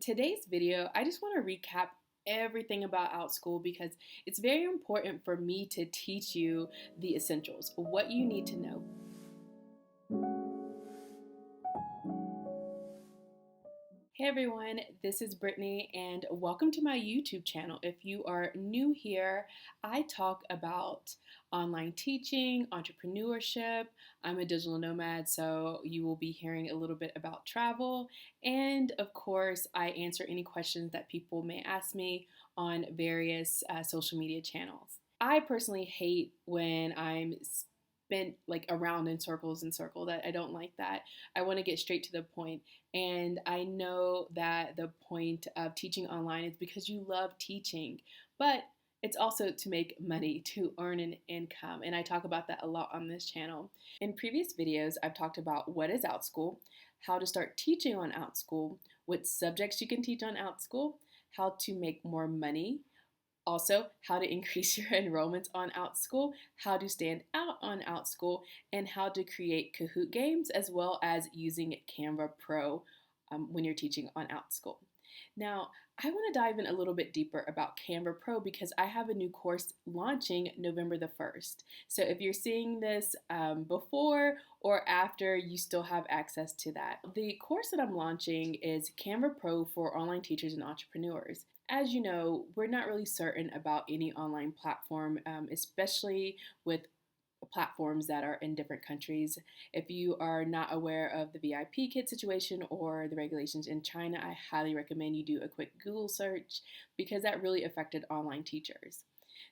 Today's video, I just want to recap everything about Outschool because it's very important for me to teach you the essentials, what you need to know. Hey everyone, this is Brittany and welcome to my YouTube channel. If you are new here, I talk about online teaching, entrepreneurship. I'm a digital nomad, so you will be hearing a little bit about travel. And of course, I answer any questions that people may ask me on various social media channels. I personally hate when I'm spent like around in circles and circles. I don't like that. I want to get straight to the point. And I know that the point of teaching online is because you love teaching, but it's also to make money, to earn an income. And I talk about that a lot on this channel. In previous videos, I've talked about what is Outschool, how to start teaching on Outschool, what subjects you can teach on Outschool, how to make more money, also, how to increase your enrollments on Outschool, how to stand out on Outschool, and how to create Kahoot games, as well as using Canva Pro when you're teaching on Outschool. Now, I want to dive in a little bit deeper about Canva Pro because I have a new course launching November the 1st. So if you're seeing this before or after, you still have access to that. The course that I'm launching is Canva Pro for online teachers and entrepreneurs. As you know, we're not really certain about any online platform, especially with platforms that are in different countries. If you are not aware of the VIP kit situation or the regulations in China, I highly recommend you do a quick Google search because that really affected online teachers.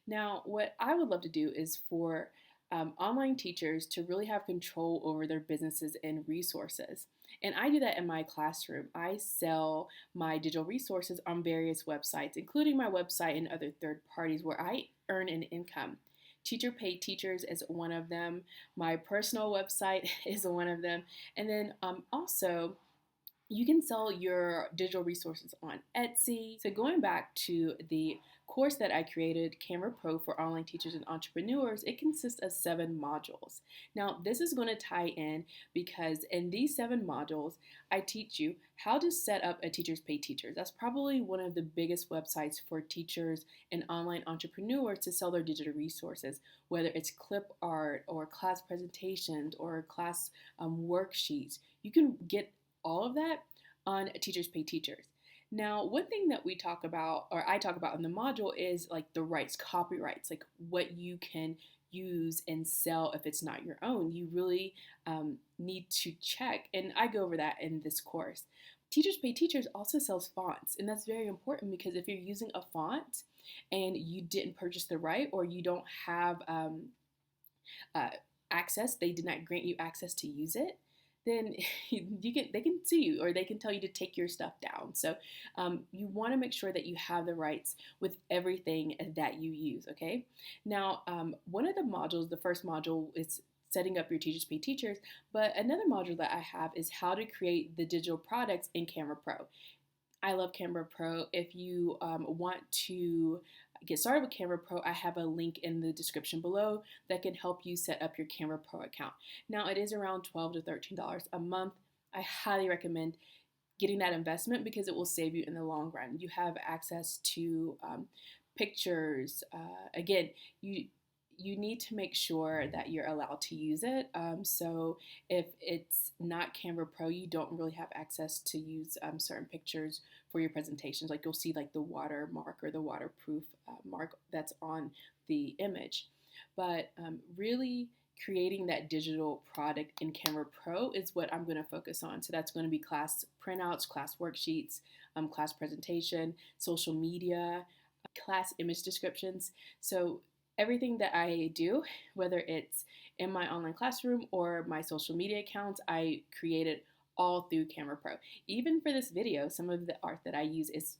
Now, what I would love to do is for online teachers to really have control over their businesses and resources. And I do that in my classroom. I sell my digital resources on various websites, including my website and other third parties where I earn an income. Teacher Pay Teachers is one of them. My personal website is one of them. And then also, you can sell your digital resources on Etsy. So going back to the course that I created, Canva Pro for online teachers and entrepreneurs, it consists of 7 modules. Now, this is going to tie in because in these 7 modules, I teach you how to set up a Teachers Pay Teachers. That's probably one of the biggest websites for teachers and online entrepreneurs to sell their digital resources, whether it's clip art or class presentations or class worksheets. You can get all of that on Teachers Pay Teachers. Now, one thing that we talk about, or I talk about in the module, is like the rights, copyrights, like what you can use and sell if it's not your own. You really need to check, and I go over that in this course. Teachers Pay Teachers also sells fonts, and that's very important because if you're using a font and you didn't purchase the right or you don't have access, they did not grant you access to use it, then they can sue you or they can tell you to take your stuff down. So you want to make sure that you have the rights with everything that you use, okay? Now, one of the modules, the first module is setting up your Teachers Pay Teachers, but another module that I have is how to create the digital products in Canva Pro. I love Canva Pro. If you want to get started with Canva Pro, I have a link in the description below that can help you set up your Canva Pro account. Now, it is around $12 to $13 a month. I highly recommend getting that investment because it will save you in the long run. You have access to pictures. Again, you need to make sure that you're allowed to use it. So if it's not Canva Pro, you don't really have access to use certain pictures for your presentations. Like you'll see like the watermark or the waterproof mark that's on the image. But really creating that digital product in Canva Pro is what I'm going to focus on. So that's going to be class printouts, class worksheets, class presentation, social media, class image descriptions. So everything that I do, whether it's in my online classroom or my social media accounts, I create it all through Canva Pro. Even for this video, some of the art that I use is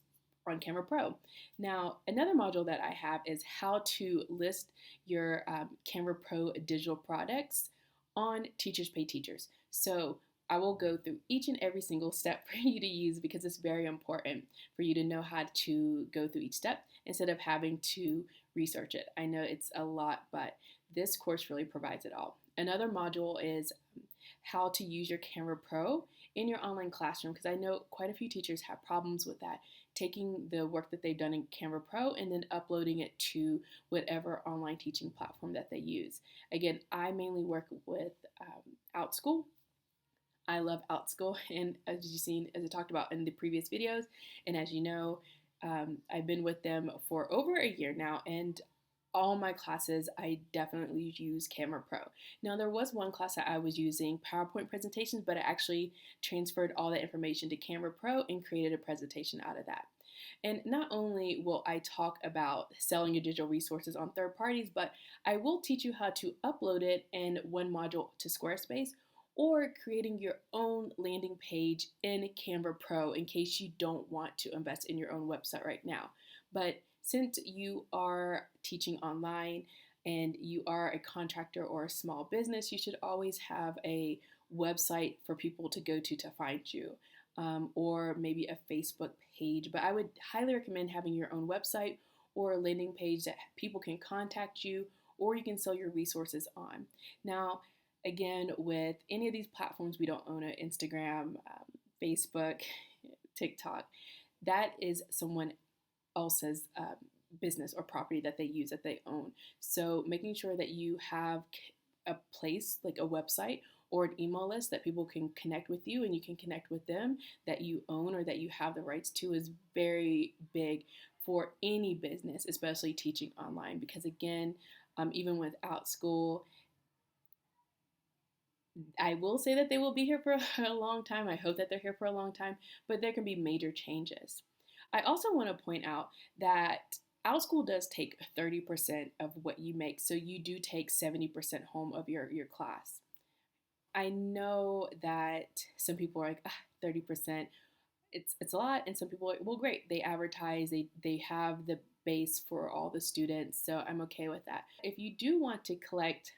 on Canva Pro. Now, another module that I have is how to list your Canva Pro digital products on Teachers Pay Teachers. So I will go through each and every single step for you to use because it's very important for you to know how to go through each step instead of having to research it. I know it's a lot, but this course really provides it all. Another module is how to use your Canva Pro in your online classroom, because I know quite a few teachers have problems with that, taking the work that they've done in Canva Pro and then uploading it to whatever online teaching platform that they use. Again, I mainly work with Outschool. I love Outschool, and as you've seen, as I talked about in the previous videos, and as you know, I've been with them for over a year now, and all my classes, I definitely use Canva Pro. Now, there was one class that I was using PowerPoint presentations, but I actually transferred all that information to Canva Pro and created a presentation out of that. And not only will I talk about selling your digital resources on third parties, but I will teach you how to upload it in one module to Squarespace or creating your own landing page in Canva Pro in case you don't want to invest in your own website right now. But since you are teaching online and you are a contractor or a small business, you should always have a website for people to go to find you, or maybe a Facebook page. But I would highly recommend having your own website or a landing page that people can contact you or you can sell your resources on. Now, again, with any of these platforms, we don't own an Instagram, Facebook, TikTok. That is someone else's business or property that they use, that they own. So making sure that you have a place like a website or an email list that people can connect with you and you can connect with them that you own or that you have the rights to is very big for any business, especially teaching online. Because again, even with Outschool, I will say that they will be here for a long time. I hope that they're here for a long time, but there can be major changes. I also want to point out that Outschool does take 30% of what you make, so you do take 70% home of your class. I know that some people are like, 30%, it's a lot, and some people are like, well, great, they advertise, they have the base for all the students, so I'm okay with that. If you do want to collect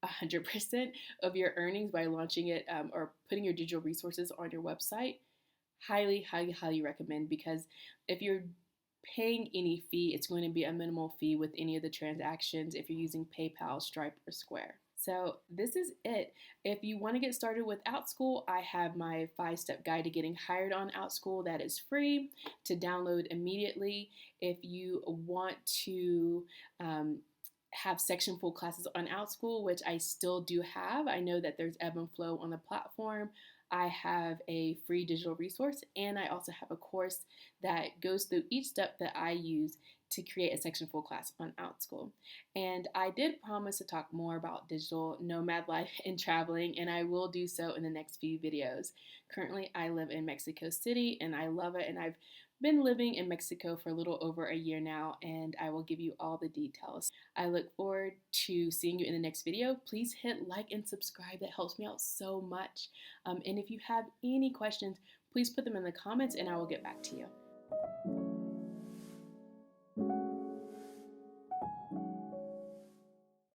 100% of your earnings by launching it or putting your digital resources on your website, highly, highly, highly recommend, because if you're paying any fee, it's going to be a minimal fee with any of the transactions if you're using PayPal, Stripe, or Square. So this is it. If you want to get started with Outschool, I have my 5-step guide to getting hired on Outschool that is free to download immediately. If you want to have section full classes on Outschool, which I still do have, I know that there's ebb and flow on the platform. I have a free digital resource, and I also have a course that goes through each step that I use to create a section full class on Outschool. And I did promise to talk more about digital nomad life and traveling, and I will do so in the next few videos. Currently, I live in Mexico City, and I love it, and I've been living in Mexico for a little over a year now, and I will give you all the details. I look forward to seeing you in the next video. Please hit like and subscribe. That helps me out so much. And if you have any questions, please put them in the comments and I will get back to you.